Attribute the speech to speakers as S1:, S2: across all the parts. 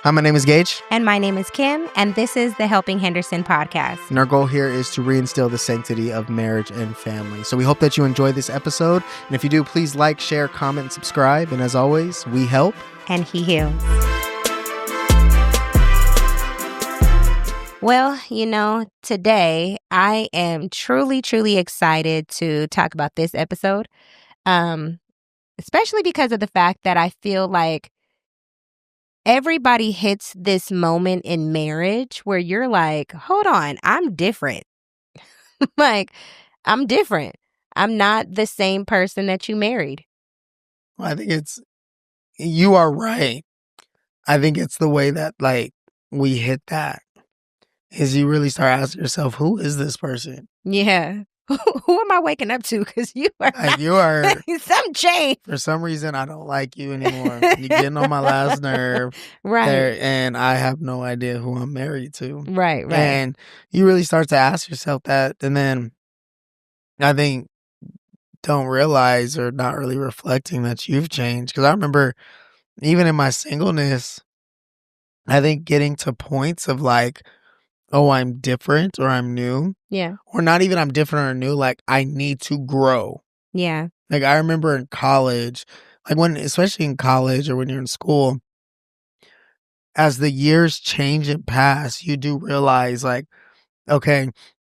S1: Hi, my name is Gage.
S2: And my name is Kim, and this is the Helping Henderson podcast.
S1: And our goal here is to reinstill the sanctity of marriage and family. So we hope that you enjoy this episode. And if you do, please like, share, comment, and subscribe. And as always, we help.
S2: And he heals. Well, today I am truly excited to talk about this episode, especially because of the fact that I feel like everybody hits this moment in marriage where you're like, hold on, I'm different. I'm different. I'm not the same person that you married.
S1: Well, I think you are right. I think it's the way that we hit that is you really start asking yourself, who is this person?
S2: Yeah. Who am I waking up to? Because you are some change.
S1: For some reason, I don't like you anymore. You're getting on my last nerve.
S2: Right.
S1: And I have no idea who I'm married to.
S2: Right.
S1: And you really start to ask yourself that. And then I think don't realize or not really reflecting that you've changed. Because I remember even in my singleness, I think getting to points of oh, I'm different or I'm new.
S2: Yeah.
S1: Or not even I'm different or new. I need to grow.
S2: Yeah.
S1: I remember in college, especially in college or when you're in school, as the years change and pass, you do realize okay,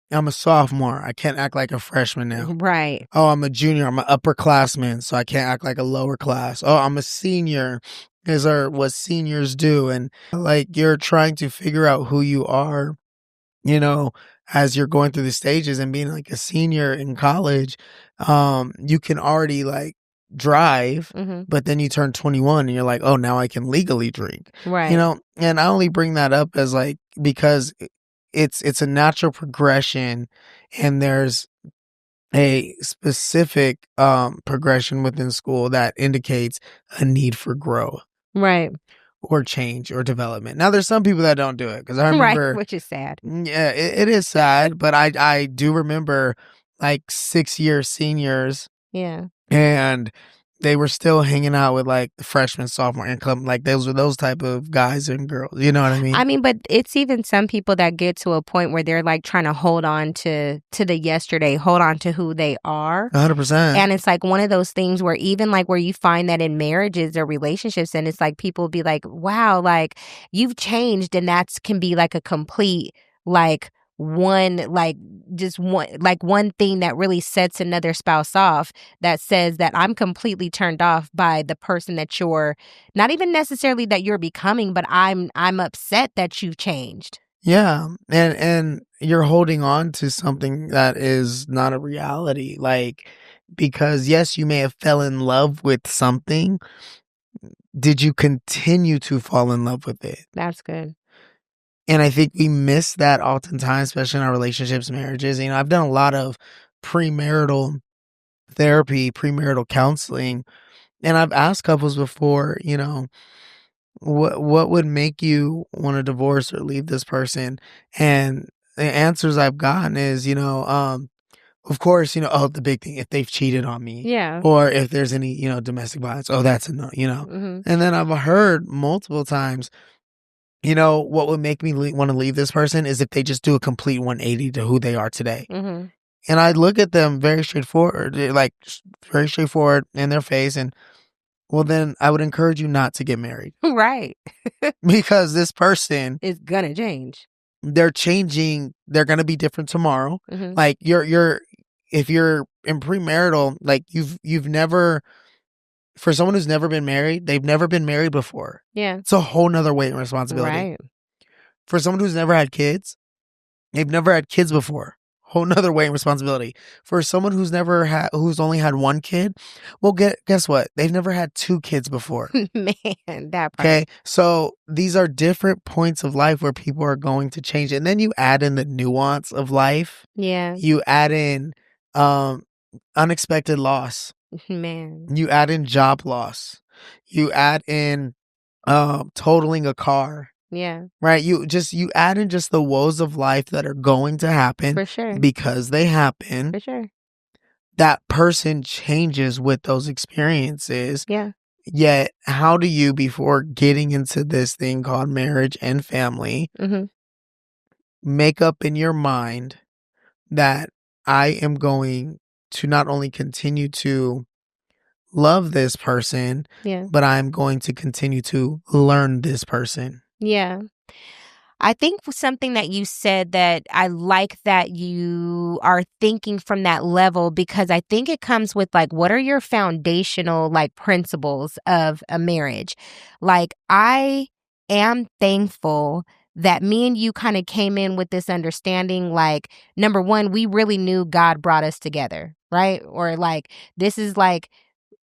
S1: I'm a sophomore. I can't act like a freshman now.
S2: Right.
S1: Oh, I'm a junior. I'm an upperclassman, so I can't act like a lower class. Oh, I'm a senior. These are what seniors do. And you're trying to figure out who you are, as you're going through the stages and being a senior in college, you can already drive, but then you turn 21 and you're like, oh, now I can legally drink.
S2: Right.
S1: And I only bring that up as because it's a natural progression and there's a specific progression within school that indicates a need for growth.
S2: Right.
S1: Or change or development. Now, there's some people that don't do it because I remember,
S2: right, which is sad.
S1: Yeah, it is sad, but I do remember 6-year seniors.
S2: Yeah,
S1: and they were still hanging out with the freshman, sophomore income. Those were those type of guys and girls. You know what I mean?
S2: I mean, but it's even some people that get to a point where they're trying to hold on to the yesterday, hold on to who they are.
S1: 100%.
S2: And it's one of those things where even where you find that in marriages or relationships, and it's people be like, wow, you've changed. And that can be a complete, one thing that really sets another spouse off, that says that I'm completely turned off by the person that you're not even necessarily that you're becoming, but I'm upset that you've changed.
S1: Yeah. And you're holding on to something that is not a reality. Because yes, you may have fell in love with something. Did you continue to fall in love with it?
S2: That's good.
S1: And I think we miss that oftentimes, especially in our relationships, marriages. I've done a lot of premarital therapy, premarital counseling, and I've asked couples before, what would make you want to divorce or leave this person? And the answers I've gotten is, of course, the big thing, if they've cheated on me.
S2: Yeah.
S1: Or if there's any, domestic violence, that's a no, And then I've heard multiple times, what would make me want to leave this person is if they just do a complete 180 to who they are today.
S2: Mm-hmm.
S1: And I look at them very straightforward, very straightforward in their face. And well, then I would encourage you not to get married.
S2: Right.
S1: Because this person
S2: is going to change.
S1: They're changing. They're going to be different tomorrow.
S2: Mm-hmm.
S1: If you're in premarital, you've never, for someone who's never been married, they've never been married before.
S2: Yeah.
S1: It's a whole nother weight and responsibility.
S2: Right.
S1: For someone who's never had kids, they've never had kids before. Whole nother weight and responsibility. For someone who's only had one kid, well, guess what? They've never had 2 kids before.
S2: Man, that part.
S1: Okay. So these are different points of life where people are going to change. And then you add in the nuance of life.
S2: Yeah.
S1: You add in unexpected loss.
S2: Man.
S1: You add in job loss. You add in totaling a car.
S2: Yeah.
S1: Right. You add in just the woes of life that are going to happen.
S2: For sure.
S1: Because they happen.
S2: For sure.
S1: That person changes with those experiences.
S2: Yeah.
S1: Yet, how do you, before getting into this thing called marriage and family,
S2: Mhm.
S1: make up in your mind that I am going to not only continue to love this person,
S2: Yeah.
S1: but I'm going to continue to learn this person?
S2: Yeah. I think something that you said that I like that you are thinking from that level because I think it comes with like what are your foundational like principles of a marriage? Like I am thankful that me and you kind of came in with this understanding like number 1 we really knew God brought us together, right? Or like this is like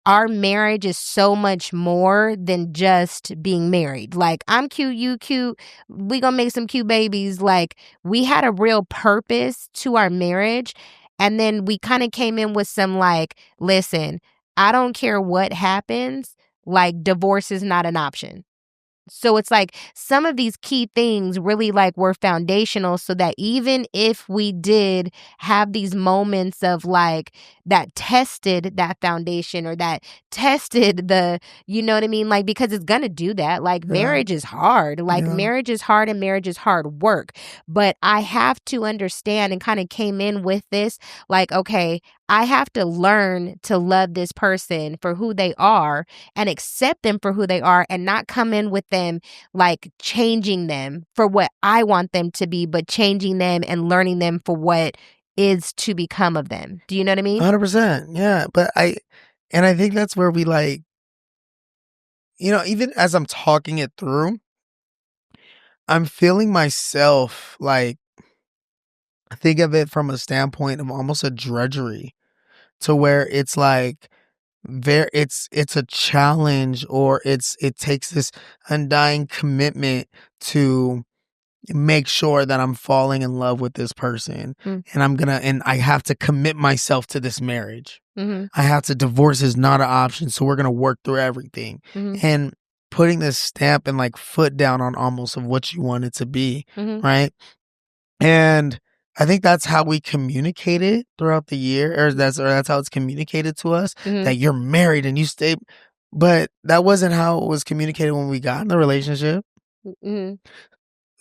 S2: our marriage is so much more than just being married. Like, I'm cute, you cute, we gonna make some cute babies. Like, we had a real purpose to our marriage. And then we kind of came in with some like, listen, I don't care what happens, like divorce is not an option. So it's like some of these key things really like were foundational so that even if we did have these moments of like that tested that foundation or that tested the, you know what I mean? Like, because it's going to do that. Like,
S1: Yeah,
S2: marriage is hard. Like,
S1: yeah,
S2: marriage is hard and marriage is hard work. But I have to understand and kind of came in with this like, okay, I have to learn to love this person for who they are and accept them for who they are and not come in with them like changing them for what I want them to be, but changing them and learning them for what is to become of them. Do you know what I mean?
S1: 100%. Yeah, but and I think that's where we like, even as I'm talking it through, I'm feeling myself like think of it from a standpoint of almost a drudgery to where it's like it's a challenge, or it takes this undying commitment to make sure that I'm falling in love with this person,
S2: Mm,
S1: and I have to commit myself to this marriage.
S2: mhm,
S1: I have to divorce is not an option, so we're gonna work through everything.
S2: mhm,
S1: And putting this stamp and like foot down on almost of what you want it to be,
S2: mhm,
S1: right? And I think that's how we communicate it throughout the year, or that's how it's communicated to us,
S2: mhm,
S1: that you're married and you stay. But that wasn't how it was communicated when we got in the relationship.
S2: mhm.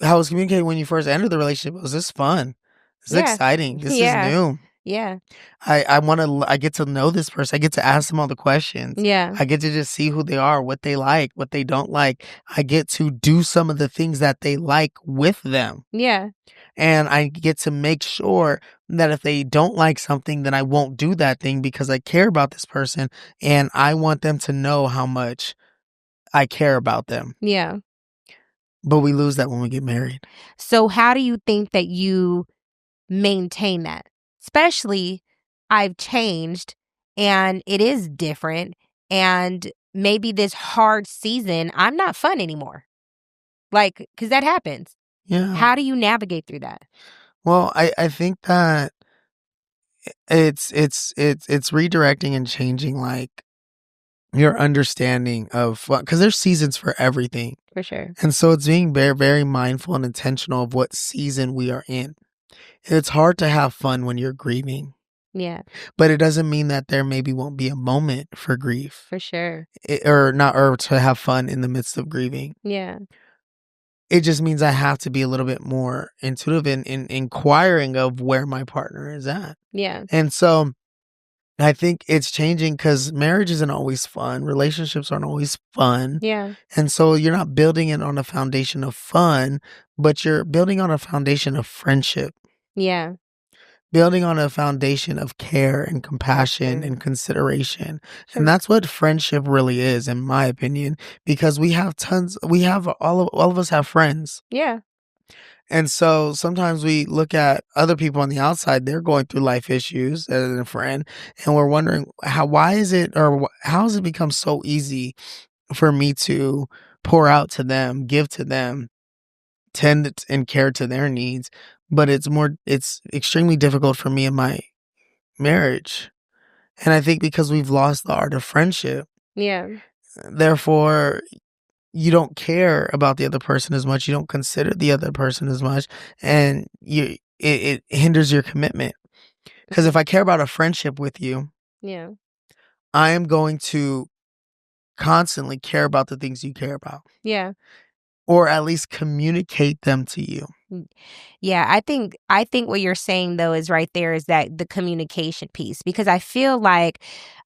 S1: How it was communicated when you first entered the relationship was, this fun. This is
S2: Yeah.
S1: exciting. This is
S2: Yeah.
S1: new.
S2: Yeah.
S1: I get to know this person. I get to ask them all the questions.
S2: Yeah.
S1: I get to just see who they are, what they like, what they don't like. I get to do some of the things that they like with them.
S2: Yeah.
S1: And I get to make sure that if they don't like something, then I won't do that thing because I care about this person and I want them to know how much I care about them.
S2: Yeah.
S1: But we lose that when we get married.
S2: So how do you think that you maintain that? Especially I've changed and it is different and maybe this hard season I'm not fun anymore. Like cuz that happens.
S1: Yeah.
S2: How do you navigate through that?
S1: Well, I think that it's redirecting and changing like your understanding of, because there's seasons for everything.
S2: For sure.
S1: And so it's being very, very mindful and intentional of what season we are in. It's hard to have fun when you're grieving,
S2: Yeah,
S1: but it doesn't mean that there maybe won't be a moment for grief,
S2: for sure.
S1: or not, or to have fun in the midst of grieving.
S2: Yeah.
S1: It just means I have to be a little bit more intuitive in inquiring of where my partner is at.
S2: Yeah.
S1: And so I think it's changing because marriage isn't always fun. Relationships aren't always fun.
S2: Yeah.
S1: And so you're not building it on a foundation of fun, but you're building on a foundation of friendship,
S2: Yeah.
S1: building on a foundation of care and compassion
S2: Sure.
S1: and consideration. And
S2: Sure.
S1: that's what friendship really is, in my opinion, because all of us have friends.
S2: Yeah.
S1: And so sometimes we look at other people on the outside, they're going through life issues as a friend, and we're wondering why is it, or how has it become so easy for me to pour out to them, give to them, and care to their needs, but it's extremely difficult for me in my marriage. And I think because we've lost the art of friendship,
S2: Yeah.
S1: therefore you don't care about the other person as much, you don't consider the other person as much, and it hinders your commitment. Because if I care about a friendship with you,
S2: Yeah.
S1: I am going to constantly care about the things you care about,
S2: Yeah.
S1: or at least communicate them to you.
S2: Mm. Yeah, I think what you're saying though is right there is that the communication piece, because I feel like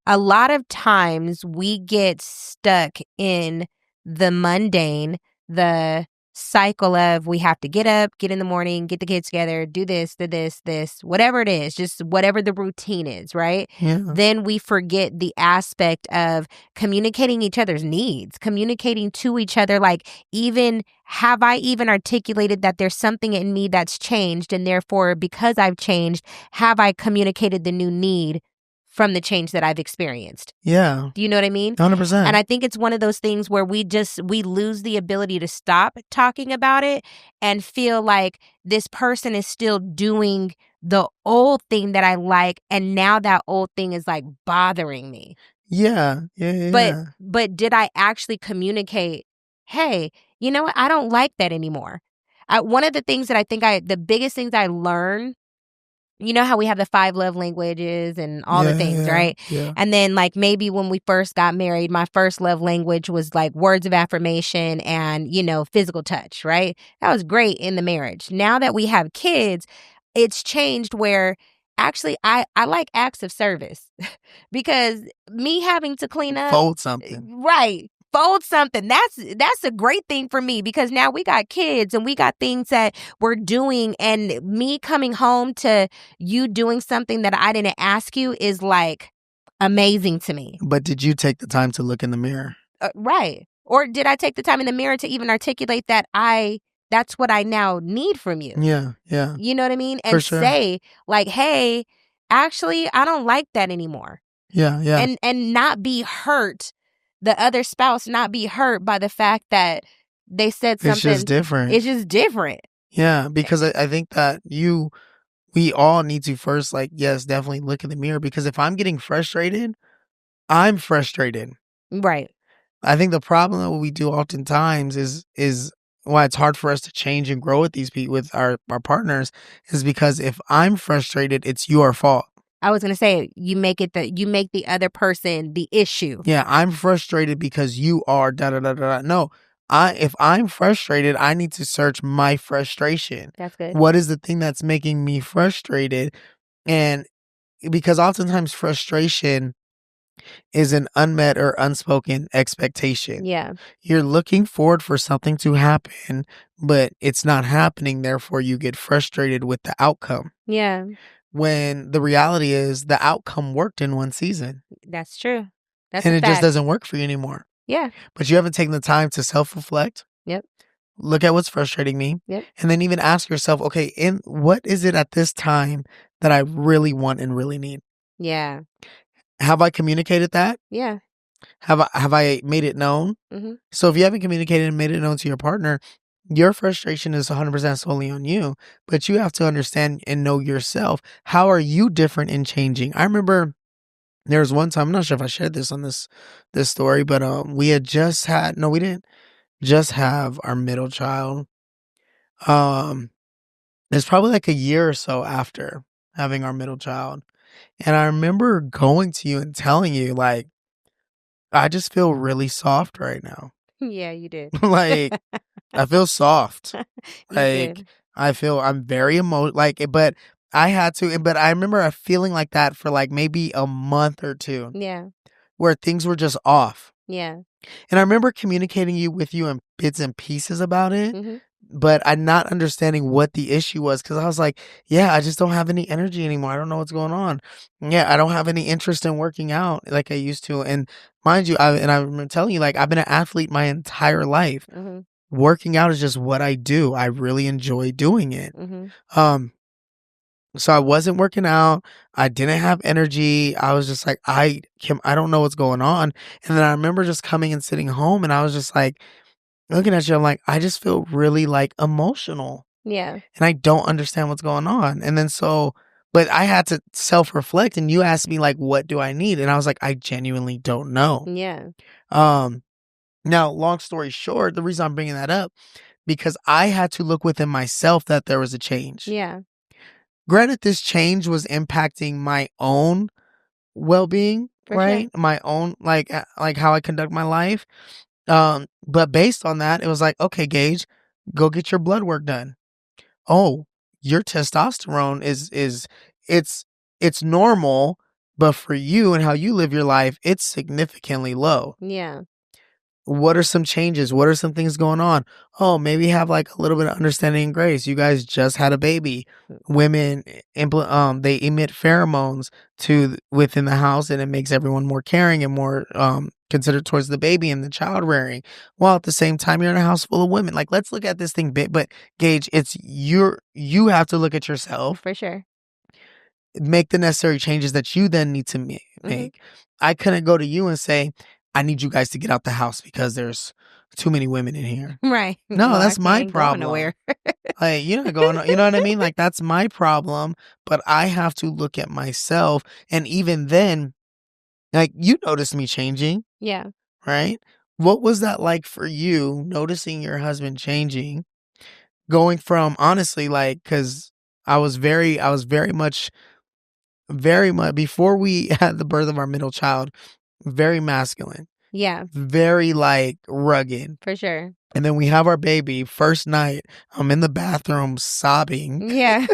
S2: a lot of times we get stuck in the mundane, the cycle of we have to get up, get in the morning, get the kids together, do this, whatever it is, just whatever the routine is, right?
S1: Yeah.
S2: Then we forget the aspect of communicating each other's needs, communicating to each other, like, even have I even articulated that there's something in me that's changed, and therefore because I've changed, have I communicated the new need from the change that I've experienced?
S1: Yeah.
S2: Do you know what I mean? And
S1: 100%.
S2: I think it's one of those things where we lose the ability to stop talking about it and feel like this person is still doing the old thing that I like, and now that old thing is like bothering me.
S1: Yeah. Yeah. Yeah.
S2: But
S1: Yeah.
S2: but did I actually communicate, "Hey, you know what? I don't like that anymore." One of the things that I think the biggest things I learned, you know how we have the 5 love languages and all the
S1: Yeah.
S2: things,
S1: Yeah.
S2: right?
S1: Yeah.
S2: And then, like, maybe when we first got married, my first love language was, like, words of affirmation and, physical touch, right? That was great in the marriage. Now that we have kids, it's changed where actually I like acts of service because me having to clean up.
S1: Fold something.
S2: Right. Fold something. That's a great thing for me because now we got kids and we got things that we're doing, and me coming home to you doing something that I didn't ask you is like amazing to me.
S1: But did you take the time to look in the mirror?
S2: Right. Or did I take the time in the mirror to even articulate that that's what I now need from you?
S1: Yeah. Yeah.
S2: You know what I mean?
S1: For
S2: And
S1: sure.
S2: say like, "Hey, actually I don't like that anymore."
S1: Yeah. Yeah.
S2: And not be hurt, the other spouse not be hurt by the fact that they said
S1: It's just
S2: something.
S1: different.
S2: It's just different.
S1: Yeah. Because I think that we all need to first, like, yes, definitely look in the mirror, because if I'm getting frustrated, I'm frustrated.
S2: Right.
S1: I think the problem that we do oftentimes is why it's hard for us to change and grow with these people, with our partners, is because if I'm frustrated, it's your fault.
S2: I was gonna say you make the other person the issue.
S1: Yeah, I'm frustrated because you are da da da da. Da. No, if I'm frustrated, I need to search my frustration.
S2: That's good.
S1: What is the thing that's making me frustrated? And because oftentimes frustration is an unmet or unspoken expectation.
S2: Yeah.
S1: You're looking forward for something to happen, but it's not happening. Therefore, you get frustrated with the outcome.
S2: Yeah.
S1: When the reality is the outcome worked in one season
S2: That's true. That's
S1: and
S2: a
S1: it just
S2: fact.
S1: doesn't work for you anymore.
S2: Yeah.
S1: But you haven't taken the time to self reflect,
S2: Yep.
S1: look at what's frustrating me,
S2: Yep.
S1: and then even ask yourself, okay, what is it at this time that I really want and really need?
S2: Yeah.
S1: Have I communicated that?
S2: Yeah.
S1: Have I made it known?
S2: Mhm.
S1: So if you haven't communicated and made it known to your partner, your frustration is 100% solely on you, but you have to understand and know yourself. How are you different in changing? I remember there was one time, I'm not sure if I shared this on this story, but we had just had, no, we didn't just have our middle child. Um it's probably like a year or so after having our middle child. And I remember going to you and telling you, like, I just feel really soft right now.
S2: Yeah, you did.
S1: Like, I feel soft.
S2: You
S1: Like,
S2: did.
S1: I feel I'm very like, but I had to, but I remember feeling like that for like maybe a month or two
S2: Yeah.
S1: where things were just off.
S2: Yeah.
S1: And I remember communicating with you in bits and pieces about it,
S2: Mhm.
S1: but I'm not understanding what the issue was, because I was like, yeah, I just don't have any energy anymore. I don't know what's going on. Yeah, I don't have any interest in working out like I used to. And mind you, I remember telling you, like, I've been an athlete my entire life.
S2: Mhm.
S1: Working out is just what I do. I really enjoy doing it.
S2: Mhm.
S1: So I wasn't working out. I didn't have energy. I was just like, I don't know what's going on. And then I remember just coming and sitting home, and I was just like looking at you. I'm like, I just feel really like emotional,
S2: Yeah.
S1: and I don't understand what's going on. And then but I had to self reflect, and you asked me like, what do I need? And I was like, I genuinely don't know.
S2: Yeah.
S1: Um, Now, long story short, the reason I'm bringing that up, because I had to look within myself that there was a change.
S2: Yeah.
S1: Granted, this change was impacting my own well-being,
S2: For sure.
S1: right? My own, like how I conduct my life. But based on that, it was like, okay, Gage, go get your blood work done. Oh, your testosterone is it's it's normal, but for you and how you live your life, it's significantly low.
S2: Yeah.
S1: What are some changes? What are some things going on? Oh, maybe have like a little bit of understanding and grace. You guys just had a baby. Women they emit pheromones within the house, and it makes everyone more caring and more considerate towards the baby and the child rearing. While at the same time you're in a house full of women. Like, let's look at this thing bit, but Gage, you have to look at yourself,
S2: For sure.
S1: make the necessary changes that you then need to
S2: Mhm.
S1: make. I couldn't go to you and say, I need you guys to get out the house because there's too many women in here.
S2: Right.
S1: No,
S2: Well, I
S1: that's my
S2: ain't going
S1: problem.
S2: nowhere.
S1: Like, you're not going, you know what I mean? Like, that's my problem, but I have to look at myself. And even then, like, you noticed me changing,
S2: Yeah.
S1: right? What was that like for you, noticing your husband changing, going from honestly, like, because I was very much before we had the birth of our middle child, very masculine,
S2: Yeah.
S1: very like rugged.
S2: For sure.
S1: And then we have our baby. First night, I'm in the bathroom sobbing.
S2: Yeah.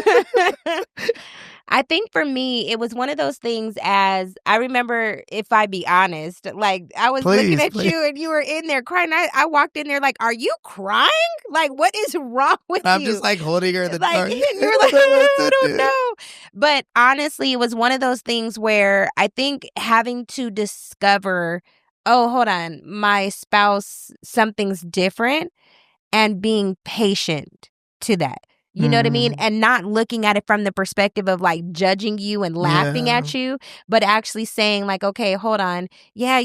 S2: I think for me, it was one of those things as I remember, if I be honest, like I was looking
S1: Please,
S2: at
S1: please.
S2: you and you were in there crying. I walked in there like, are you crying? Like, what is wrong with
S1: I'm just
S2: you?
S1: like holding her in the
S2: Like,
S1: dark.
S2: and
S1: I
S2: you're like,
S1: don't know what
S2: I
S1: to
S2: don't
S1: do.
S2: know. But honestly, it was one of those things where I think having to discover, oh, hold on, my spouse, something's different and being patient to that. You know what I mean?
S1: Mm,
S2: And not looking at it from the perspective of like judging you and laughing
S1: yeah,
S2: at you, but actually saying, like, okay, hold on. Yeah,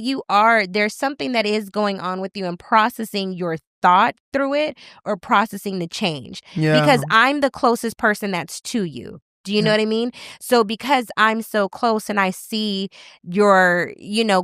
S2: there's something that is going on with you and processing your thought through it or processing the change because
S1: yeah,
S2: I'm the closest person that's to you. Do you know
S1: yeah,
S2: what I mean? So because I'm so close and I see your,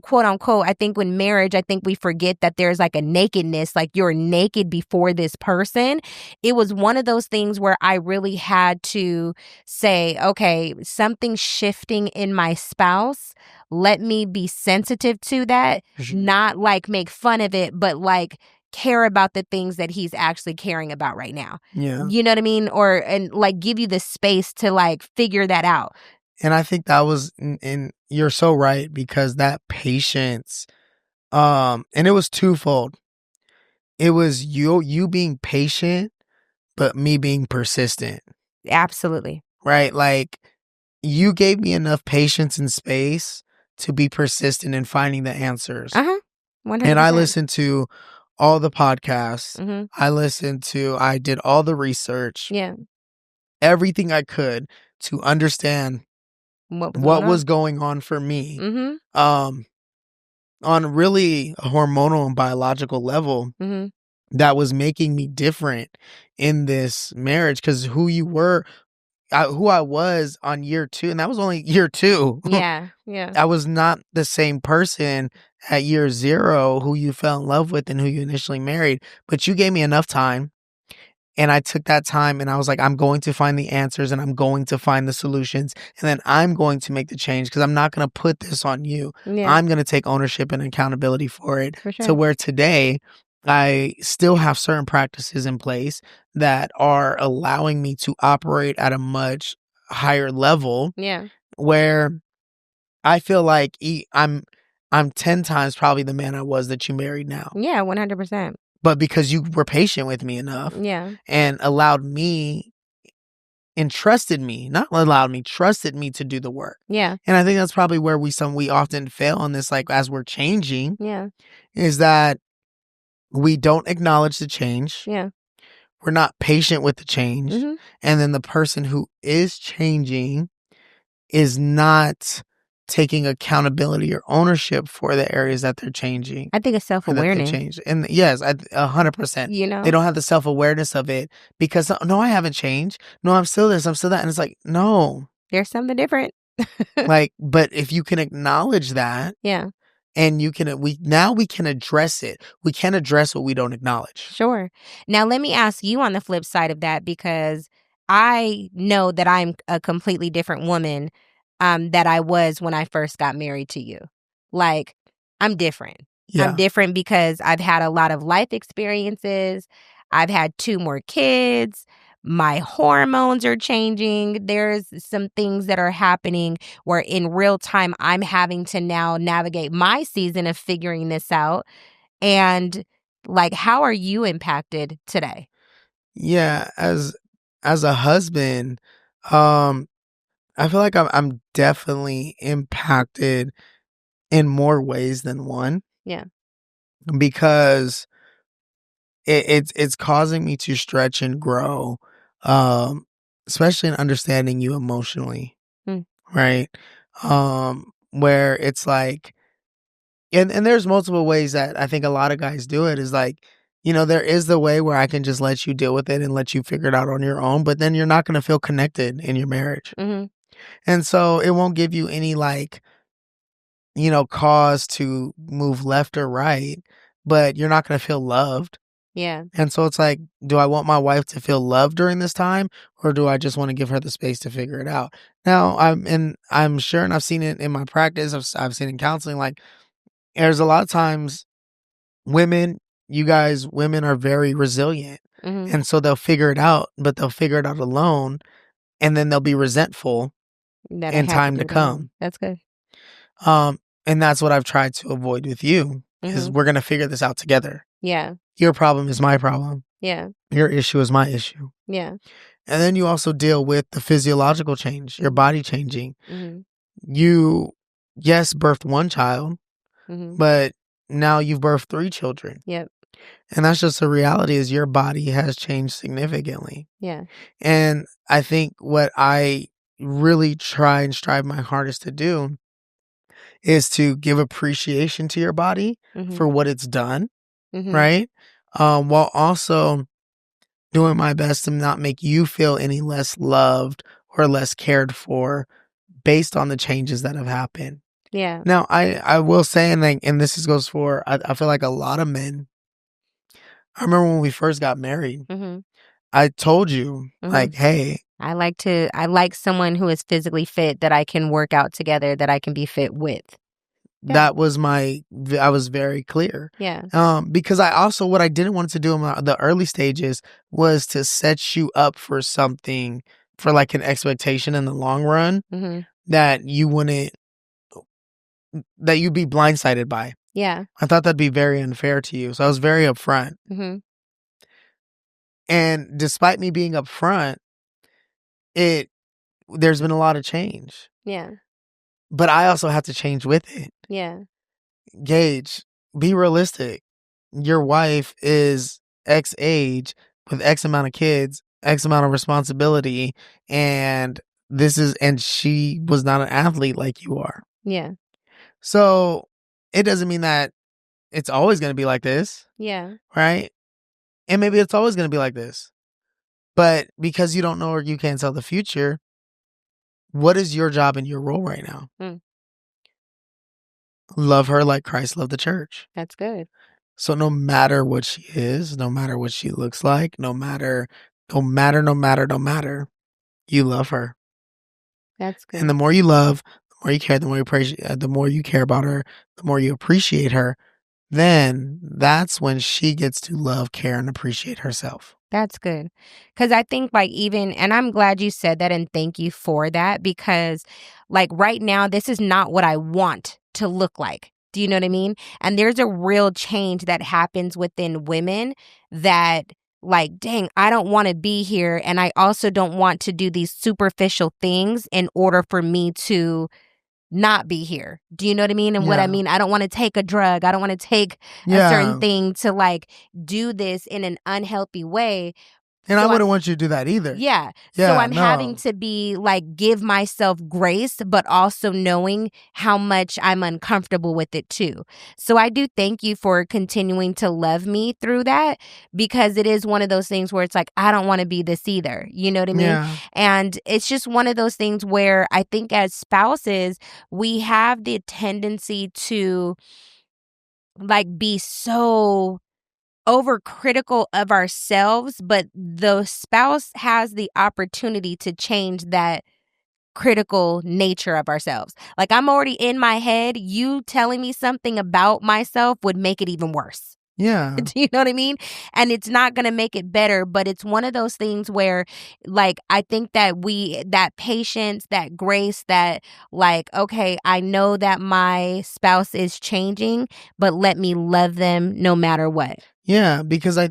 S2: quote unquote, I think when marriage, I think we forget that there's like a nakedness, like you're naked before this person. It was one of those things where I really had to say, okay, something's shifting in my spouse. Let me be sensitive to that,
S1: for sure.
S2: not like make fun of it, but like care about the things that he's actually caring about right now.
S1: Yeah.
S2: You know what I mean? And like give you the space to like figure that out.
S1: And I think that was, and you're so right because that patience, and it was twofold. It was you being patient, but me being persistent,
S2: Absolutely.
S1: right? Like, you gave me enough patience and space to be persistent in finding the answers.
S2: Uh-huh.
S1: And I
S2: 100%.
S1: listened to all the podcasts.
S2: Mm-hmm.
S1: I did all the research,
S2: Yeah.
S1: everything I could to understand
S2: What was
S1: what
S2: going
S1: was
S2: on?
S1: going on for me,
S2: Mm-hmm.
S1: um, on really a hormonal and biological level
S2: Mm-hmm.
S1: that was making me different in this marriage. Because who I was on year 2, and that was only year 2.
S2: Yeah. Yeah.
S1: I was not the same person at year 0 who you fell in love with and who you initially married, but you gave me enough time, and I took that time and I was like, I'm going to find the answers and I'm going to find the solutions, and then I'm going to make the change because I'm not going to put this on you.
S2: Yeah.
S1: I'm going to take ownership and accountability for it,
S2: For
S1: to
S2: sure.
S1: where today I still have certain practices in place that are allowing me to operate at a much higher level,
S2: Yeah.
S1: where I feel like I'm 10 times probably the man I was that you married now.
S2: Yeah. 100%.
S1: But because you were patient with me enough
S2: Yeah.
S1: and allowed me and trusted me, not allowed me, trusted me to do the work.
S2: Yeah.
S1: And I think that's probably where we often fail on this, like, as we're changing,
S2: Yeah.
S1: is that we don't acknowledge the change.
S2: Yeah.
S1: We're not patient with the change.
S2: Mm-hmm.
S1: And then the person who is changing is not taking accountability or ownership for the areas that they're changing
S2: I think it's
S1: or that they've
S2: self-awareness,
S1: changed. And yes, 100%.
S2: you
S1: They
S2: know?
S1: don't have the self-awareness of it because, no, I haven't changed. No, I'm still this, I'm still that. And it's like, no,
S2: There's something different.
S1: like, but if you can acknowledge that,
S2: Yeah.
S1: and we can address it. We can address what we don't acknowledge.
S2: Sure. Now, let me ask you on the flip side of that because I know that I'm a completely different woman. that I was when I first got married to you. Like, I'm different. I'm
S1: Yeah.
S2: different because I've had a lot of life experiences. I've had 2 more kids. My hormones are changing. There's some things that are happening where in real time I'm having to now navigate my season of figuring this out. And like, how are you impacted today?
S1: Yeah, as a husband, um, I feel like I'm definitely impacted in more ways than one
S2: Yeah.
S1: because it's causing me to stretch and grow, um, especially in understanding you emotionally,
S2: Mm,
S1: right? Where it's like, and there's multiple ways that I think a lot of guys do it is like, there is the way where I can just let you deal with it and let you figure it out on your own, but then you're not going to feel connected in your marriage.
S2: mhm.
S1: And so it won't give you any like, cause to move left or right, but you're not going to feel loved.
S2: Yeah.
S1: And so it's like, do I want my wife to feel loved during this time or do I just want to give her the space to figure it out? Now, I'm sure and I've seen it in my practice, I've seen it in counseling like there's a lot of times women, women are very resilient.
S2: Mhm.
S1: And so they'll figure it out, but they'll figure it out alone and then they'll be resentful
S2: That I
S1: in
S2: had to
S1: time
S2: do
S1: to
S2: it alone.
S1: come.
S2: That's good.
S1: And that's what I've tried to avoid with you is
S2: Mhm.
S1: we're going to figure this out together.
S2: Yeah.
S1: Your problem is my problem.
S2: Yeah.
S1: Your issue is my issue.
S2: Yeah.
S1: And then you also deal with the physiological change, your
S2: Mhm.
S1: body changing.
S2: Mhm.
S1: You, yes, birthed one child,
S2: Mhm.
S1: but now you've birthed 3 children.
S2: Yep.
S1: And that's just the reality is your body has changed significantly.
S2: Yeah.
S1: And I think what I really try and strive my hardest to do is to give appreciation to your body
S2: Mhm.
S1: for what it's done,
S2: Mhm.
S1: right? While also doing my best to not make you feel any less loved or less cared for based on the changes that have happened.
S2: Yeah.
S1: Now, I will say, and this goes for, I feel like a lot of men. I remember when we first got married,
S2: Mhm.
S1: I told you,
S2: Mhm.
S1: like, hey,
S2: I like someone who is physically fit that I can work out together, that I can be fit with. Yeah.
S1: that was I was very clear.
S2: Yeah.
S1: Because I also, what I didn't want to do in the early stages was to set you up for something, for like an expectation in the long run
S2: Mhm.
S1: that you wouldn't, that you'd be blindsided by.
S2: Yeah.
S1: I thought that'd be very unfair to you. So I was very upfront.
S2: Mhm.
S1: And despite me being upfront, it, there's been a lot of change,
S2: Yeah.
S1: but I also have to change with it.
S2: Yeah.
S1: Gage, be realistic. Your wife is X age with X amount of kids, X amount of responsibility, and and she was not an athlete like you are.
S2: Yeah.
S1: So it doesn't mean that it's always going to be like this,
S2: Yeah.
S1: right? And maybe it's always going to be like this. But because you don't know or you can't tell the future, what is your job and your role right now?
S2: Mm.
S1: Love her like Christ loved the church.
S2: That's good.
S1: So no matter what she is, no matter what she looks like, no matter, you love her.
S2: That's
S1: And the
S2: good.
S1: more you love, the more you care, the more you appreciate, the more you care about her, the more you appreciate her, then that's when she gets to love, care, and appreciate herself.
S2: That's good. Cause I think like even and I'm glad you said that and thank you for that because like right now this is not what I want to look like. Do you know what I mean? And there's a real change that happens within women that like, dang, I don't want to be here and I also don't want to do these superficial things in order for me to not be here. Do you know what I mean? And what I
S1: Yeah.
S2: mean, I don't want to take a drug. I don't want to take a certain
S1: Yeah.
S2: thing to like do this in an unhealthy way.
S1: And I
S2: So
S1: wouldn't want you to do that either.
S2: yeah. So
S1: Yeah.
S2: I'm having
S1: No.
S2: to be like, give myself grace, but also knowing how much I'm uncomfortable with it too. So I do thank you for continuing to love me through that because it is one of those things where it's like, I don't want to be this either. You know what I mean?
S1: Yeah.
S2: And it's just one of those things where I think as spouses, we have the tendency to like be so overcritical of ourselves, but the spouse has the opportunity to change that critical nature of ourselves. Like, I'm already in my head. You telling me something about myself would make it even worse.
S1: Yeah.
S2: Do you know what I mean? And it's not going to make it better, but it's one of those things where, like, I think that that patience, that grace, that, like, okay, I know that my spouse is changing, but let me love them no matter what.
S1: Yeah, because I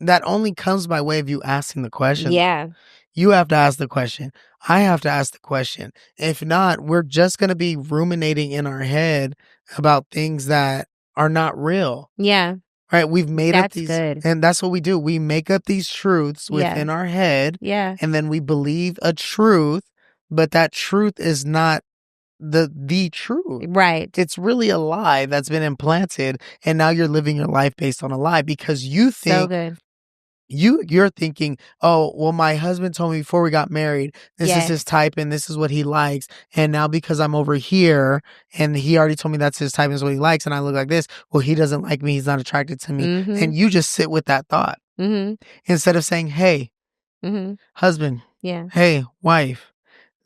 S1: that only comes by way of you asking the question.
S2: Yeah.
S1: You have to ask the question. I have to ask the question. If not, we're just going to be ruminating in our head about things that are not real.
S2: Yeah.
S1: Right? We've made up
S2: That's
S1: these,
S2: good.
S1: and that's what we do. We make up these truths
S2: Yeah.
S1: within our head,
S2: Yeah.
S1: and then we believe a truth, but that truth is not the truth.
S2: Right.
S1: It's really a lie that's been implanted, and now you're living your life based on a lie because you
S2: So
S1: think
S2: good.
S1: you're thinking, oh, well, my husband told me before we got married, this is
S2: Yes.
S1: his type and this is what he likes. And now because I'm over here and he already told me that's his type and is what he likes and I look like this, well, he doesn't like me. He's not attracted to me.
S2: Mm-hmm.
S1: And you just sit with that thought
S2: Mm-hmm.
S1: instead of saying, hey,
S2: Mm-hmm.
S1: husband,
S2: Yeah.
S1: hey, wife,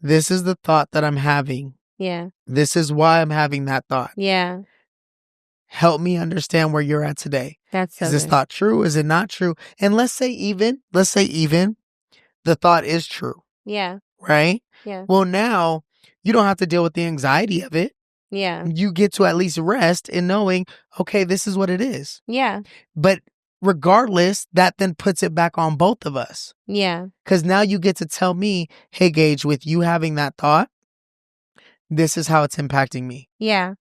S1: this is the thought that I'm having.
S2: Yeah.
S1: This is why I'm having that thought.
S2: Yeah.
S1: Help me understand where you're at today.
S2: That's so
S1: Is this
S2: good.
S1: thought true? Is it not true? And let's say even the thought is true,
S2: Yeah.
S1: right?
S2: Yeah.
S1: Well, now you don't have to deal with the anxiety of it.
S2: Yeah.
S1: You get to at least rest in knowing, okay, this is what it is.
S2: Yeah.
S1: But regardless, that then puts it back on both of us.
S2: Yeah.
S1: Because now you get to tell me, hey, Gage, with you having that thought, this is how it's impacting me.
S2: Yeah.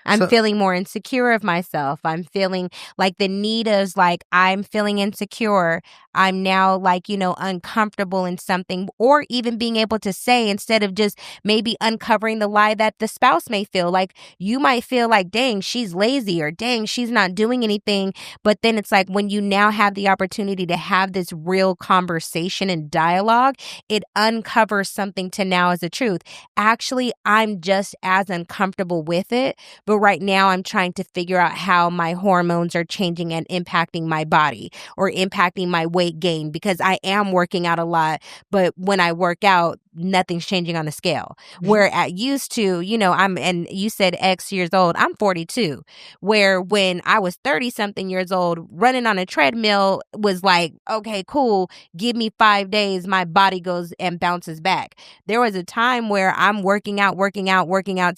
S2: I'm
S1: So,
S2: feeling more insecure of myself. I'm feeling like the need is like, I'm feeling insecure. I'm now like, uncomfortable in something, or even being able to say, instead of just maybe uncovering the lie that the spouse may feel like, you might feel like, dang, she's lazy, or dang, she's not doing anything. But then it's like, when you now have the opportunity to have this real conversation and dialogue, it uncovers something to now as a truth. Actually, I'm just as uncomfortable with it. But right now, I'm trying to figure out how my hormones are changing and impacting my body, or impacting my weight gain, because I am working out a lot. But when I work out, nothing's changing on the scale. Where at used to, and you said X years old, I'm 42. Where when I was 30 something years old, running on a treadmill was like, okay, cool. Give me 5 days. My body goes and bounces back. There was a time where I'm working out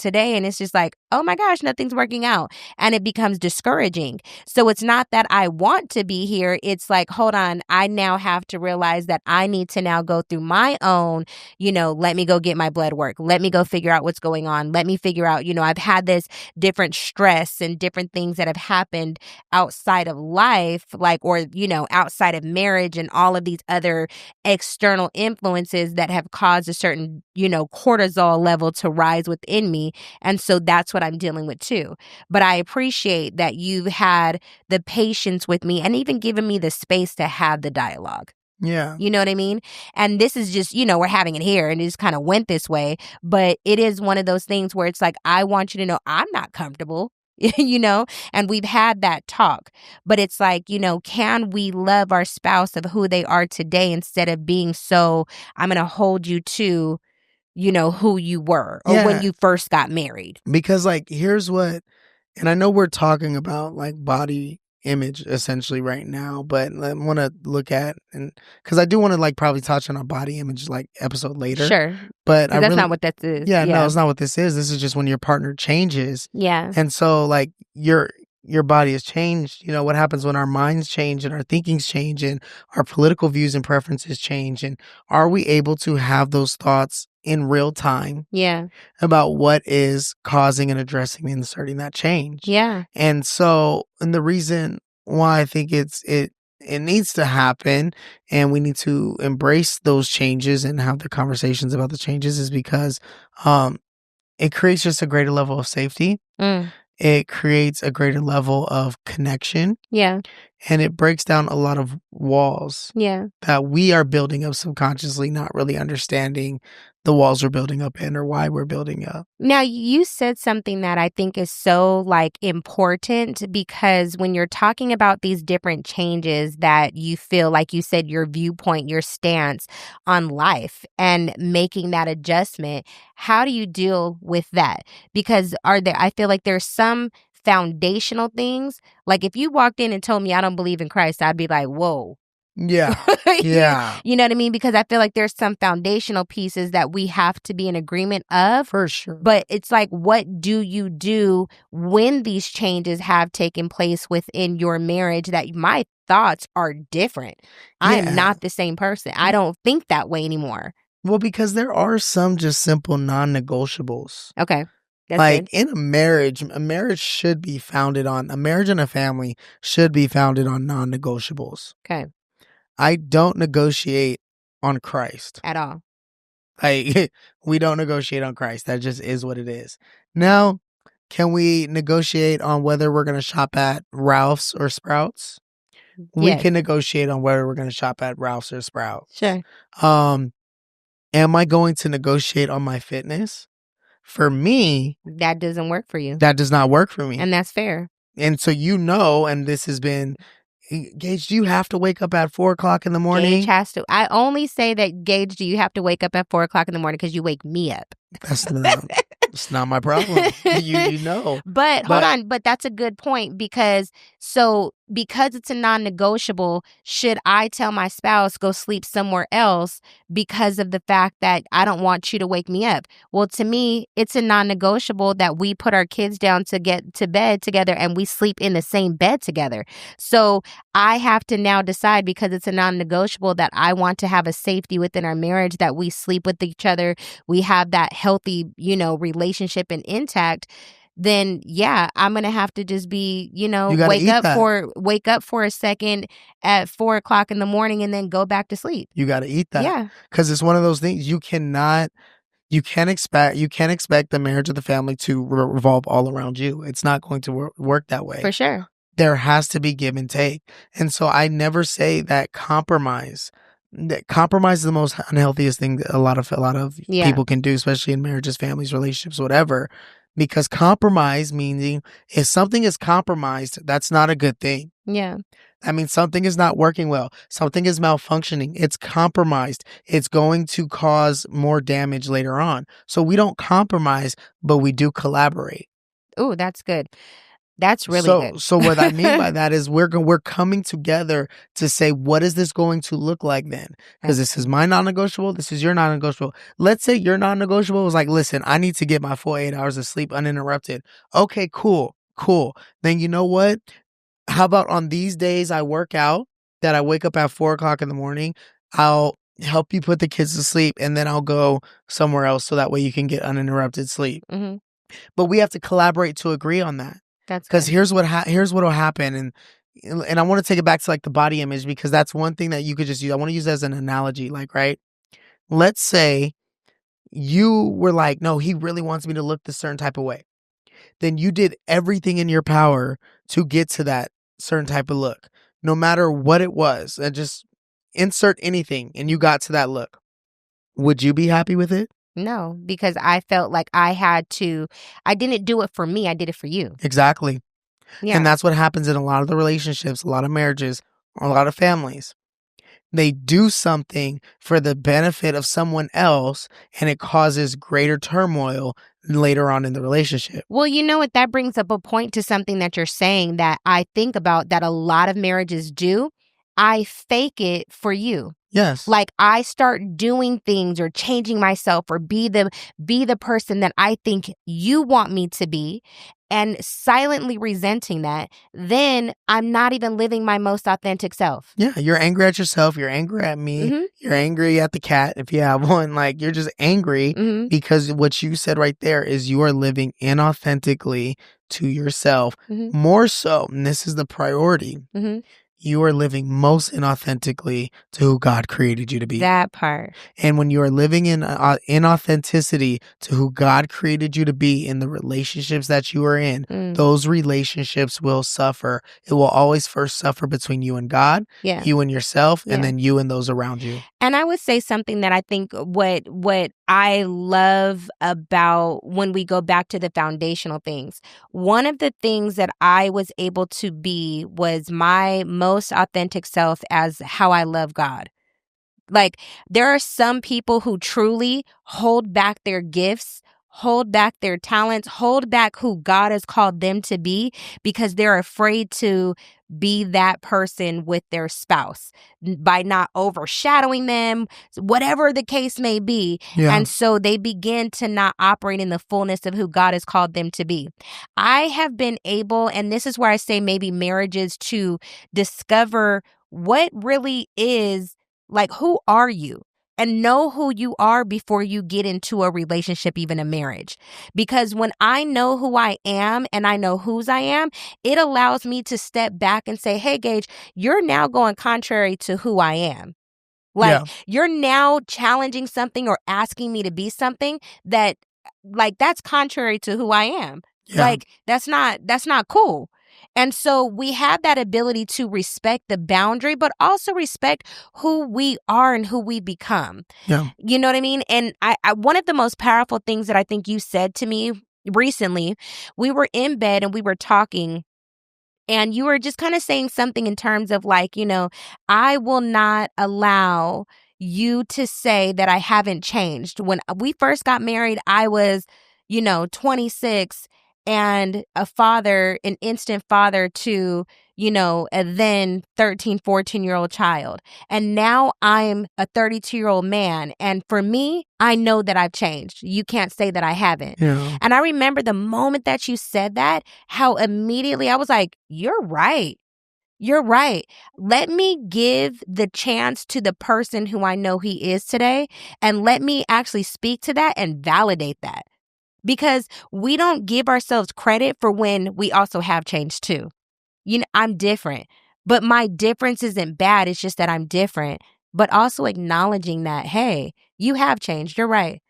S2: today, and it's just like, oh my gosh, nothing's working out. And it becomes discouraging. So it's not that I want to be here. It's like, hold on, I now have to realize that I need to now go through my own, let me go get my blood work. Let me go figure out what's going on. Let me figure out, I've had this different stress and different things that have happened outside of life, like, or, outside of marriage, and all of these other external influences that have caused a certain, cortisol level to rise within me. And so that's what I'm dealing with too. But I appreciate that you've had the patience with me and even given me the space to have the dialogue.
S1: yeah.
S2: You know what I mean? And this is just, we're having it here, and it just kind of went this way. But it is one of those things where it's like, I want you to know I'm not comfortable, and we've had that talk. But it's like, can we love our spouse of who they are today, instead of being so, I'm going to hold you to, who you were, or when
S1: Yeah.
S2: you first got married.
S1: Because, like, here's what, and I know we're talking about like body image essentially right now, but I want to look at, and because I do want to like probably touch on a body image like episode later.
S2: Sure.
S1: But I
S2: Because that's
S1: really,
S2: not what that is.
S1: yeah, no, it's not what this is. This is just when your partner changes.
S2: Yeah.
S1: And so like your body has changed. What happens when our minds change and our thinkings change and our political views and preferences change, and are we able to have those thoughts in real time
S2: Yeah.
S1: about what is causing and addressing and inserting that change?
S2: Yeah.
S1: And so, and the reason why I think it needs to happen and we need to embrace those changes and have the conversations about the changes is because it creates just a greater level of safety.
S2: Mm.
S1: It creates a greater level of connection.
S2: Yeah.
S1: And it breaks down a lot of walls
S2: Yeah.
S1: that we are building up subconsciously, not really understanding the walls are building up in or why we're building up.
S2: Now, you said something that I think is so important because when you're talking about these different changes that you feel like you said your viewpoint, your stance on life and making that adjustment, how do you deal with that? Because I feel like there's some foundational things. Like if you walked in and told me I don't believe in Christ, I'd be like, whoa.
S1: Yeah.
S2: you,
S1: Yeah.
S2: you know what I mean? Because I feel like there's some foundational pieces that we have to be in agreement of.
S1: For sure.
S2: But it's like, what do you do when these changes have taken place within your marriage that my thoughts are different? I am
S1: Yeah.
S2: not the same person. I don't think that way anymore.
S1: Well, because there are some just simple non-negotiables.
S2: Okay. That's
S1: Like
S2: good.
S1: in a marriage should be founded on, a marriage and a family should be founded on non-negotiables.
S2: Okay.
S1: I don't negotiate on Christ.
S2: At all.
S1: Like we don't negotiate on Christ. That just is what it is. Now, can we negotiate on whether we're going to shop at Ralph's or Sprouts? We
S2: Yes.
S1: can negotiate on whether we're going to shop at Ralph's or Sprouts.
S2: Sure.
S1: Am I going to negotiate on my fitness? For me,
S2: That doesn't work for you.
S1: that does not work for me.
S2: And that's fair.
S1: And so, and this has been, Gage, do you have to wake up at 4 o'clock in the morning?
S2: Gage has to. I only say that, Gage, do you have to wake up at 4 o'clock in the morning because you wake me up?
S1: It's not my problem. You know.
S2: But hold on. But that's a good point because it's a non-negotiable, should I tell my spouse go sleep somewhere else because of the fact that I don't want you to wake me up? Well, to me, it's a non-negotiable that we put our kids down to get to bed together and we sleep in the same bed together. So I have to now decide, because it's a non-negotiable, that I want to have a safety within our marriage, that we sleep with each other, we have that healthy, relationship and intact. Then yeah, I'm gonna have to just be, wake up for a second at 4 o'clock in the morning and then go back to sleep.
S1: You got to eat that.
S2: Yeah,
S1: because it's one of those things you can't expect the marriage or the family to revolve all around you. It's not going to work that way.
S2: for sure.
S1: There has to be give and take. And so I never say that compromise is the most unhealthiest thing that a lot of people can do, especially in marriages, families, relationships, whatever. Because compromise, meaning if something is compromised, that's not a good thing.
S2: Yeah.
S1: I mean, something is not working well. Something is malfunctioning. It's compromised. It's going to cause more damage later on. So we don't compromise, but we do collaborate.
S2: Oh, that's good. That's really good.
S1: So what I mean by that is we're coming together to say, what is this going to look like then? Because this is my non-negotiable. This is your non-negotiable. Let's say your non-negotiable was like, listen, I need to get my full 8 hours of sleep uninterrupted. Okay, cool. Then you know what? How about on these days I work out, that I wake up at 4 o'clock in the morning, I'll help you put the kids to sleep, and then I'll go somewhere else so that way you can get uninterrupted sleep.
S2: Mm-hmm.
S1: But we have to collaborate to agree on that. Because here's what'll happen, and I want to take it back to like the body image, because that's one thing that you could just use. I want to use as an analogy, like, right? Let's say you were like, no, he really wants me to look this certain type of way. Then you did everything in your power to get to that certain type of look, no matter what it was, and just insert anything, and you got to that look. Would you be happy with it?
S2: No, because I felt like I didn't do it for me. I did it for you.
S1: Exactly.
S2: Yeah.
S1: And that's what happens in a lot of the relationships, a lot of marriages, a lot of families. They do something for the benefit of someone else, and it causes greater turmoil later on in the relationship.
S2: Well, you know what? That brings up a point to something that you're saying that I think about, that a lot of marriages do. I fake it for you.
S1: Yes.
S2: Like I start doing things or changing myself or be the person that I think you want me to be, and silently resenting that. Then I'm not even living my most authentic self.
S1: Yeah, you're angry at yourself. You're angry at me.
S2: Mm-hmm.
S1: You're angry at the cat if you have one. Like, you're just angry because what you said right there is you are living inauthentically to yourself. More so, and this is the priority. You are living most inauthentically to who God created you to be.
S2: That part.
S1: And when you are living in inauthenticity to who God created you to be in the relationships that you are in, those relationships will suffer. It will always first suffer between you and God, you and yourself, and then you and those around you.
S2: And I would say something that I think what I love about when we go back to the foundational things. One of the things that I was able to be was my most authentic self as how I love God. Like, there are some people who truly hold back their gifts, hold back their talents, hold back who God has called them to be because they're afraid to be that person with their spouse by not overshadowing them, whatever the case may be.
S1: Yeah.
S2: And so they begin to not operate in the fullness of who God has called them to be. I have been able, and this is where I say maybe marriages to discover what really is like, who are you? And know who you are before you get into a relationship, even a marriage. Because when I know who I am and I know whose I am, it allows me to step back and say, hey, Gage, you're now going contrary to who I am. Like,
S1: Yeah.
S2: you're now challenging something or asking me to be something that, like, that's contrary to who I am.
S1: Yeah.
S2: Like, that's not cool. And so we have that ability to respect the boundary, but also respect who we are and who we become.
S1: Yeah.
S2: You know what I mean? And I one of the most powerful things that I think you said to me recently, we were in bed and we were talking, and you were just kind of saying something in terms of like, I will not allow you to say that I haven't changed. When we first got married, I was, 26 and a father, an instant father to, a then 13, 14-year-old child. And now I'm a 32-year-old man. And for me, I know that I've changed. You can't say that I haven't.
S1: Yeah.
S2: And I remember the moment that you said that, how immediately I was like, you're right. You're right. Let me give the chance to the person who I know he is today, and let me actually speak to that and validate that. Because we don't give ourselves credit for when we also have changed too. I'm different, but my difference isn't bad. It's just that I'm different, but also acknowledging that, hey, you have changed. You're right.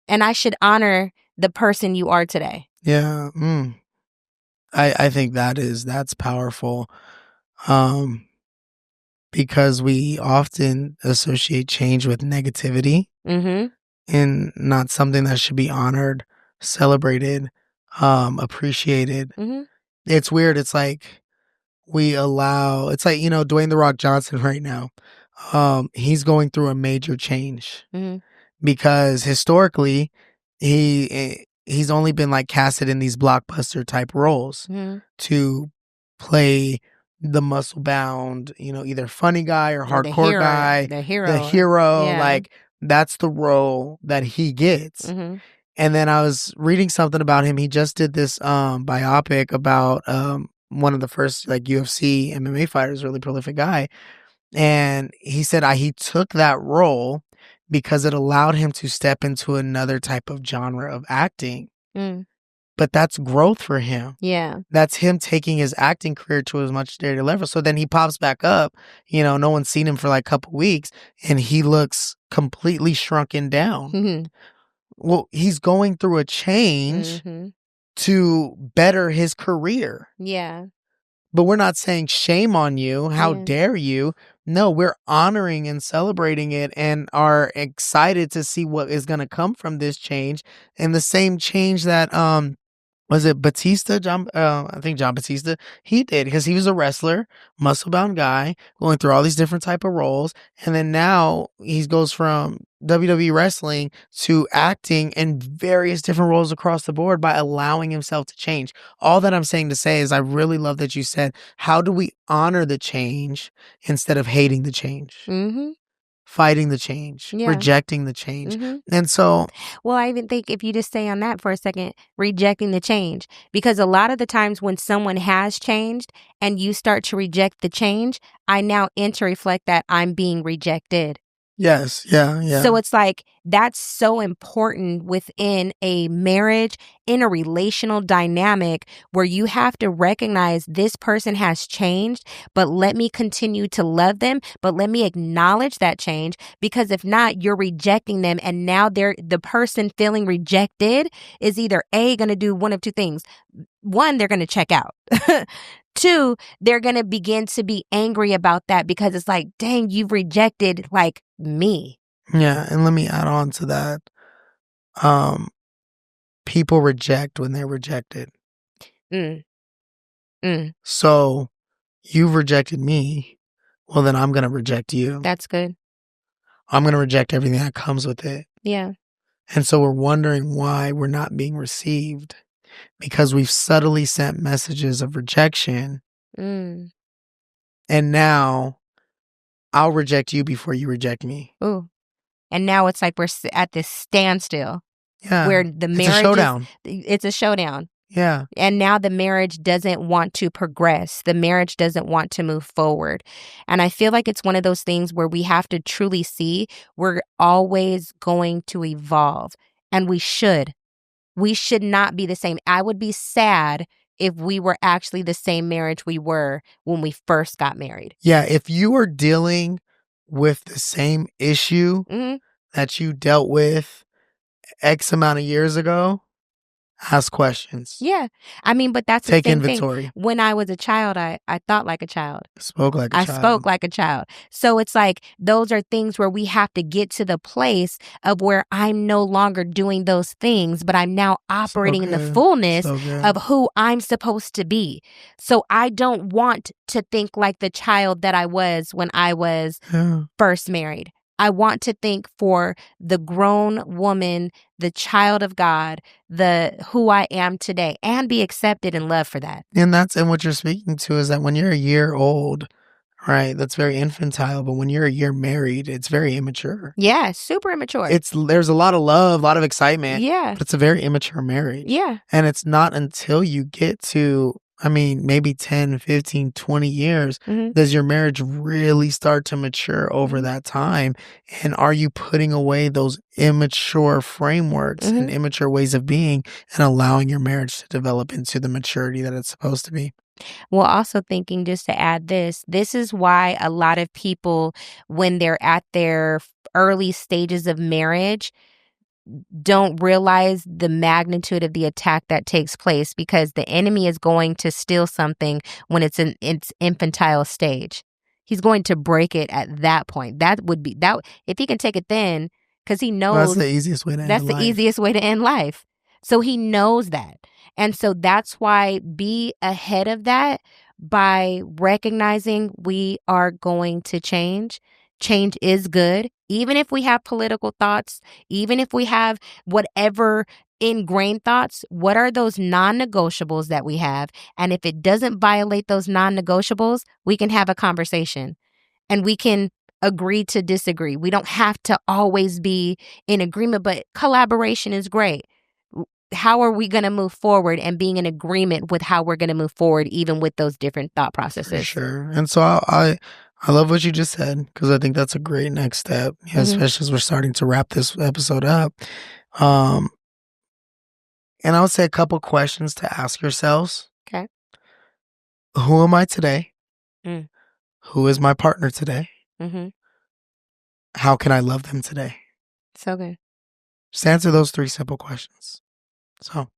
S2: And I should honor the person you are today.
S1: Yeah. I think that's powerful. Um, because we often associate change with negativity
S2: Mm-hmm.
S1: and not something that should be honored, celebrated, appreciated.
S2: Mm-hmm.
S1: It's weird. It's like it's like, Dwayne the Rock Johnson right now. He's going through a major change
S2: Mm-hmm.
S1: because historically he's only been like casted in these blockbuster type roles
S2: Mm-hmm.
S1: to play the muscle bound, either funny guy or
S2: Or the
S1: hardcore
S2: hero.
S1: guy,
S2: The
S1: the
S2: hero.
S1: hero,
S2: Yeah.
S1: like that's the role that he gets.
S2: Mm-hmm.
S1: And then I was reading something about him. He just did this biopic about one of the first like UFC MMA fighters, really prolific guy. And he said he took that role because it allowed him to step into another type of genre of acting.
S2: Mm.
S1: But that's growth for him.
S2: Yeah.
S1: That's him taking his acting career to a much greater level. So then he pops back up, no one's seen him for like a couple weeks and he looks completely shrunken down.
S2: Mm-hmm.
S1: Well, he's going through a change
S2: Mm-hmm.
S1: to better his career.
S2: Yeah.
S1: But we're not saying shame on you. How
S2: Yeah.
S1: dare you? No, we're honoring and celebrating it and are excited to see what is going to come from this change. And the same change that was it Batista? I think John Batista. He did because he was a wrestler, muscle bound guy, going through all these different type of roles, and then now he goes from WWE wrestling to acting in various different roles across the board by allowing himself to change. All that I'm saying to say is, I really love that you said, how do we honor the change instead of hating the change,
S2: Mm-hmm.
S1: fighting the change,
S2: Yeah.
S1: rejecting the change,
S2: Mm-hmm.
S1: and so
S2: Well, I even think if you just stay on that for a second, rejecting the change, because a lot of the times when someone has changed and you start to reject the change, I now enter reflect that I'm being rejected.
S1: yes, yeah, yeah,
S2: So it's like that's so important within a marriage, in a relational dynamic where you have to recognize this person has changed, but let me continue to love them, but let me acknowledge that change, because if not, you're rejecting them. And now the person feeling rejected is either A, going to do one of two things. One, they're going to check out. Two, they're going to begin to be angry about that because it's like, dang, you've rejected like me.
S1: yeah. And let me add on to that. um, people reject when they're rejected.
S2: Mm, mm,
S1: So you've rejected me. Well, then I'm going to reject you.
S2: that's good.
S1: I'm going to reject everything that comes with it.
S2: Yeah.
S1: And so we're wondering why we're not being received because we've subtly sent messages of rejection.
S2: Mm.
S1: And now I'll reject you before you reject me.
S2: Ooh. And now it's like we're at this standstill
S1: Yeah.
S2: where the
S1: It's a
S2: marriage is,
S1: showdown.
S2: it's a showdown.
S1: Yeah.
S2: And now the marriage doesn't want to progress. The marriage doesn't want to move forward. And I feel like it's one of those things where we have to truly see we're always going to evolve. And we should. We should not be the same. I would be sad if we were actually the same marriage we were when we first got married.
S1: Yeah. If you are dealing with the same issue
S2: Hmm.
S1: that you dealt with X amount of years ago, ask questions.
S2: Yeah. I mean, but that's the
S1: Take
S2: same thing.
S1: inventory.
S2: When I was a child, I thought like a child.
S1: Spoke like a
S2: I
S1: child.
S2: spoke like a child. So it's like those are things where we have to get to the place of where I'm no longer doing those things, but I'm now operating in the
S1: good.
S2: fullness
S1: So good.
S2: of who I'm supposed to be. So I don't want to think like the child that I was when I was
S1: Yeah.
S2: first married. I want to think for the grown woman, the child of God, the who I am today, and be accepted and loved for that.
S1: And what you're speaking to is that when you're a year old, right, that's very infantile, but when you're a year married, it's very immature.
S2: Yeah, super immature.
S1: There's a lot of love, a lot of excitement,
S2: Yeah.
S1: but it's a very immature marriage.
S2: Yeah.
S1: And it's not until you get to, I mean, maybe 10, 15, 20 years,
S2: Mhm.
S1: does your marriage really start to mature over
S2: Mhm.
S1: that time? And are you putting away those immature frameworks and immature ways of being and allowing your marriage to develop into the maturity that it's supposed to be?
S2: Well, also thinking just to add this is why a lot of people, when they're at their early stages of marriage, don't realize the magnitude of the attack that takes place because the enemy is going to steal something when it's in its infantile stage. He's going to break it at that point. That would be that if he can take it then, because he
S1: Well, that's
S2: knows
S1: the easiest way to end
S2: that's the
S1: life.
S2: easiest way to end life. So he knows that. And so that's why be ahead of that by recognizing we are going to change. Change is good. Even if we have political thoughts, even if we have whatever ingrained thoughts, what are those non-negotiables that we have? And if it doesn't violate those non-negotiables, we can have a conversation and we can agree to disagree. We don't have to always be in agreement, but collaboration is great. How are we going to move forward and being in agreement with how we're going to move forward, even with those different thought
S1: For
S2: processes?
S1: sure. And so I love what you just said because I think that's a great next step, especially as we're starting to wrap this episode up. And I would say a couple questions to ask yourselves.
S2: Okay.
S1: Who am I today?
S2: Mm.
S1: Who is my partner today?
S2: Mm-hmm.
S1: How can I love them today?
S2: So good.
S1: Just answer those 3 simple questions. So,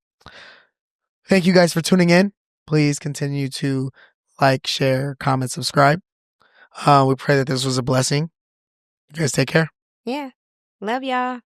S1: thank you guys for tuning in. Please continue to like, share, comment, subscribe. We pray that this was a blessing. You guys take care.
S2: Yeah. Love y'all.